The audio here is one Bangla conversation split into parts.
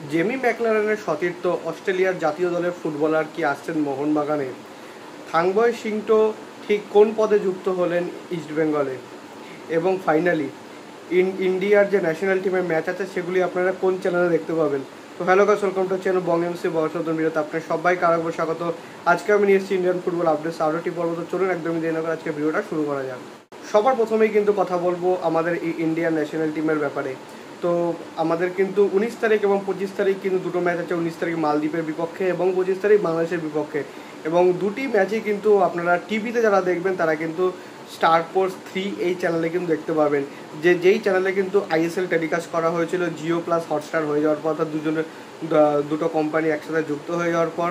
জেমি ম্যাকলারেনের সতীর্থ অস্ট্রেলিয়ার জাতীয় দলের ফুটবলার কি আসছেন মোহনবাগানে? থাংবয় সিংটো ঠিক কোন পদে যুক্ত হলেন ইস্টবেঙ্গলে? এবং ফাইনালি ইন্ডিয়ার যে ন্যাশনাল টিমের ম্যাচ আছে সেগুলি আপনারা কোন চ্যানেলে দেখতে পাবেন? তো hello guys, welcome to channel Bong MC বয়স নতুন ভিডিওতে আপনার সবাইকে আরেকবার স্বাগত। আজকে আমি নিয়ে এসেছি ইন্ডিয়ান ফুটবল আপডেটস আরোটি পর্ব। তো চলুন একদমই দেরি না করে আজকে ভিডিওটা শুরু করা যাক। সবার প্রথমেই কিন্তু কথা বলবো আমাদের এই ইন্ডিয়ান ন্যাশনাল টিমের ব্যাপারে। তো আমাদের কিন্তু 19 তারিখ এবং 25 তারিখ কিন্তু দুটো ম্যাচ আছে। 19 তারিখ মালদ্বীপের বিপক্ষে এবং 25 তারিখ বাংলাদেশের বিপক্ষে, এবং দুটি ম্যাচই কিন্তু আপনারা টিভিতে যারা দেখবেন তারা কিন্তু স্টার স্পোর্টস 3 এই চ্যানেলে কিন্তু দেখতে পাবেন, যেই চ্যানেলে কিন্তু আইএসএল টেলিকাস্ট করা হয়েছিল জিও প্লাস হটস্টার হয়ে যাওয়ার পর, অর্থাৎ দুটো কোম্পানি একসাথে যুক্ত হয়ে যাওয়ার পর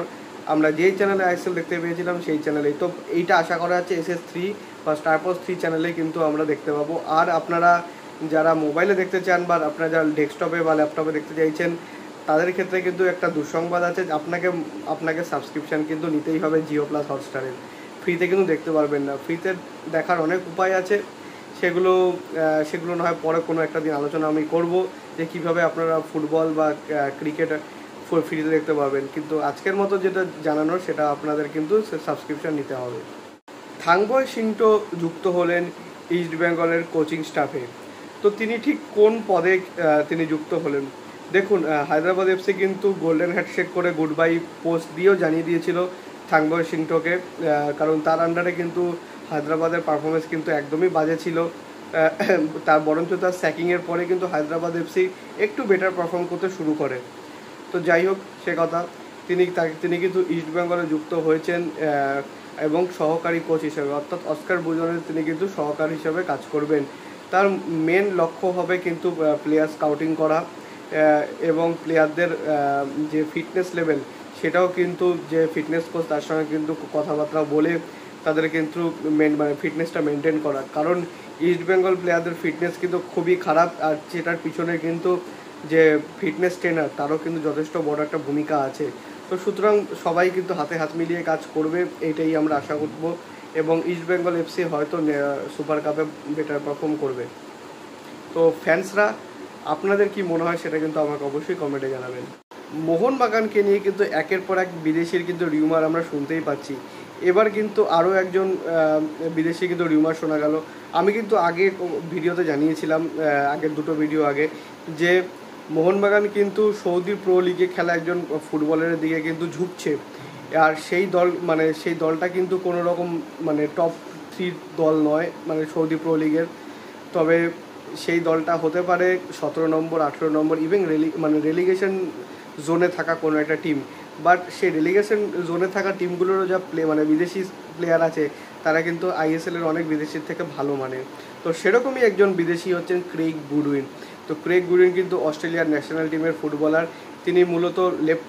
আমরা যেই চ্যানেলে আইএসএল দেখতে পেয়েছিলাম সেই চ্যানেলেই। তো এইটা আশা করা যাচ্ছে SS3 বা স্টার স্পোর্টস 3 চ্যানেলে কিন্তু আমরা দেখতে পাবো। আর আপনারা যারা মোবাইলে দেখতে চান বা আপনারা যারা ডেস্কটপে বা ল্যাপটপে দেখতে চাইছেন তাদের ক্ষেত্রে কিন্তু একটা দুঃসংবাদ আছে, আপনাকে সাবস্ক্রিপশান কিন্তু নিতেই হবে জিও প্লাস হটস্টারের। ফ্রিতে কিন্তু দেখতে পারবেন না। ফ্রিতে দেখার অনেক উপায় আছে, সেগুলো না হয় পরে কোনো একটা দিন আলোচনা আমি করব যে কীভাবে আপনারা ফুটবল বা ক্রিকেট ফ্রিতে দেখতে পারবেন। কিন্তু আজকের মতো যেটা জানানোর সেটা আপনাদের কিন্তু সাবস্ক্রিপশান নিতে হবে। থাংবয় সিংটো যুক্ত হলেন ইস্ট বেঙ্গলের কোচিং স্টাফে। তো তিনি ঠিক কোন পদে তিনি যুক্ত হলেন? দেখুন, হায়দ্রাবাদ এফসি কিন্তু গোল্ডেন হ্যান্ডশেক করে গুড বাই পোস্ট দিয়েও জানিয়ে দিয়েছিল থাংবয় সিংটোকে, কারণ তার আন্ডারে কিন্তু হায়দ্রাবাদের পারফরমেন্স কিন্তু একদমই বাজে ছিল। তার বরঞ্চ তার স্যাকিংয়ের পরে কিন্তু হায়দ্রাবাদ এফসি একটু বেটার পারফর্ম করতে শুরু করে। তো যাই হোক, সে কথা, তিনি কিন্তু ইস্ট বেঙ্গলে যুক্ত হয়েছেন এবং সহকারী কোচ হিসেবে, অর্থাৎ অস্কার বুজনের তিনি কিন্তু সহকারী হিসেবে কাজ করবেন। তার মেন লক্ষ্য হবে কিন্তু প্লেয়ার স্কাউটিং করা এবং প্লেয়ারদের যে ফিটনেস লেভেল সেটাও কিন্তু, যে ফিটনেস কোচ তার সঙ্গে কিন্তু কথাবার্তা বলে তাদের কিন্তু ফিটনেসটা মেনটেন করা। কারণ ইস্ট বেঙ্গল প্লেয়ারদের ফিটনেস কিন্তু খুবই খারাপ, আর যেটার পিছনে কিন্তু যে ফিটনেস ট্রেনার তারও কিন্তু যথেষ্ট বড় একটা ভূমিকা আছে। তো সুতরাং সবাই কিন্তু হাতে হাত মিলিয়ে কাজ করবে, এইটাই আমরা আশা করব, এবং ইস্ট বেঙ্গল এফসি হয়তো সুপার কাপে বেটার পারফর্ম করবে। তো ফ্যান্সরা আপনাদের কি মনে হয় সেটা কিন্তু আমাকে অবশ্যই কমেন্টে জানাবেন। মোহনবাগানকে নিয়ে কিন্তু একের পর এক বিদেশির কিন্তু রিউমার আমরা শুনতেই পাচ্ছি। এবার কিন্তু আরও একজন বিদেশি কিন্তু রিউমার শোনা গেল। আমি কিন্তু আগে ভিডিওতে জানিয়েছিলাম, আগের দুটো ভিডিও আগে, যে মোহনবাগান কিন্তু সৌদি প্রো লিগে খেলা একজন ফুটবলারের দিকে কিন্তু ঝুঁকছে। আর সেই দলটা কিন্তু কোনো রকম টপ 3 দল নয় সৌদি প্রো লিগের। তবে সেই দলটা হতে পারে 17 নম্বর, 18 নম্বর, ইভেন রেলিগেশন জোনে থাকা কোনো একটা টিম। বাট সেই রেলিগেশন জোনে থাকা টিমগুলোরও যা বিদেশি প্লেয়ার আছে তারা কিন্তু আইএসএলের অনেক বিদেশির থেকে ভালো মানে। তো সেরকমই একজন বিদেশি হচ্ছেন ক্রেইগ গুডউইন। তো ক্রেইগ গুডউইন কিন্তু অস্ট্রেলিয়ার ন্যাশনাল টিমের ফুটবলার। তিনি মূলত লেফট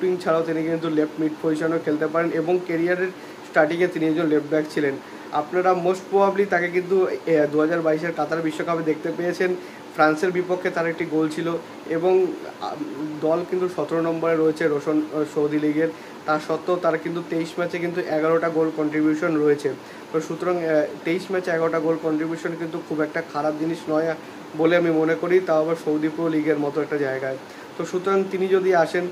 উইং ছাড়াও তিনি কিন্তু লেফট মিড পজিশনেও খেলতে পারেন, এবং কেরিয়ারের স্টার্টিংয়ে তিনি একজন লেফট ব্যাক ছিলেন। আপনারা মোস্ট প্রবাবলি তাকে কিন্তু 2022-এর কাতার বিশ্বকাপে দেখতে পেয়েছেন। ফ্রান্সের বিপক্ষে তার একটি গোল ছিল, এবং দল কিন্তু 17 নম্বরে রয়েছে সৌদি লিগের। তা সত্ত্বেও তার কিন্তু 23 ম্যাচে কিন্তু 11টা গোল কন্ট্রিবিউশন রয়েছে। তো সুতরাং 23 ম্যাচে 11টা গোল কন্ট্রিবিউশন কিন্তু খুব একটা খারাপ জিনিস নয় বলে আমি মনে করি, তাও আবার সৌদি প্রো লিগের মতো একটা জায়গায়। তো সুতরাং তিনি যদি আসেন,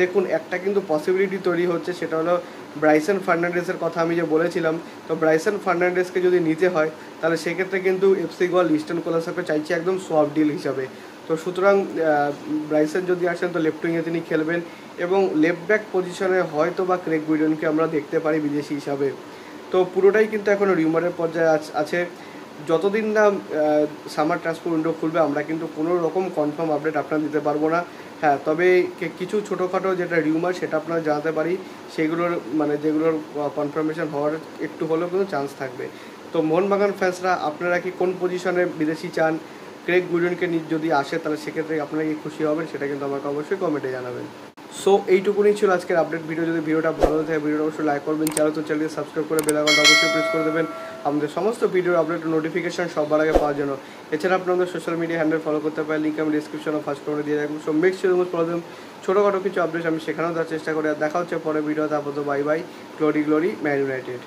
দেখুন একটা কিন্তু পসিবিলিটি তৈরি হচ্ছে, সেটা হলো ব্রাইসন ফার্নান্ডেসের কথা আমি যে বলেছিলাম। তো ব্রাইসন ফার্নান্ডেসকে যদি নিতে হয় তাহলে সেক্ষেত্রে কিন্তু এফসি গোয়াল ইস্টার্ন কোলাসাপে চাইছে একদম সোয়াপ ডিল হিসাবে। তো সুতরাং ব্রাইসন যদি আসেন তো লেফট উইংয়ে তিনি খেলবেন, এবং লেফট ব্যাক পজিশনে হয়তো বা ক্রেগ গুইডনকে আমরা দেখতে পারি বিদেশি হিসাবে। তো পুরোটাই কিন্তু এখনও রিউমারের পর্যায়ে আছে। যতদিন না সামার ট্রান্সফার উইন্ডো খুলবে আমরা কিন্তু কোনো রকম কনফার্ম আপডেট আপনারা দিতে পারবো না। হ্যাঁ, তবে কিছু ছোটোখাটো যেটা রিউমার সেটা আপনারা জানাতে পারি, সেগুলোর যেগুলোর কনফার্মেশন হওয়ার একটু হলেও কিন্তু চান্স থাকবে। তো মোহনবাগান ফ্যান্সরা আপনারা কি কোন পজিশনে বিদেশি চান? ক্রেগ গুইডনকে যদি আসে তাহলে সেক্ষেত্রে আপনারা কি খুশি হবেন সেটা কিন্তু আমাকে অবশ্যই কমেন্টে জানাবেন। সো এইটুকুনি ছিল আজকের আপডেট ভিডিও। যদি ভিডিওটা ভালো থাকে ভিডিওটা অবশ্যই লাইক করবেন, চ্যানেলকে সাবস্ক্রাইব করে বেল আইকনটা অবশ্যই প্রেস করে দেবেন আমাদের সমস্ত ভিডিওর আপডেট নোটিফিকেশন সবার আগে পাওয়ার জন্য। এছাড়া আপনাদের সোশ্যাল মিডিয়া হ্যান্ডেল ফলো করতে পারেন, লিঙ্ক আমি ডিসক্রিপশনে ফার্স্ট করে দিয়ে রাখবো। So make sure most problem ছোটোখাটো কিছু আপডেট আমি সেখানেও দেওয়ার চেষ্টা করি। আর দেখা হচ্ছে পরে ভিডিওতে। আপাতত bye bye, glory man United.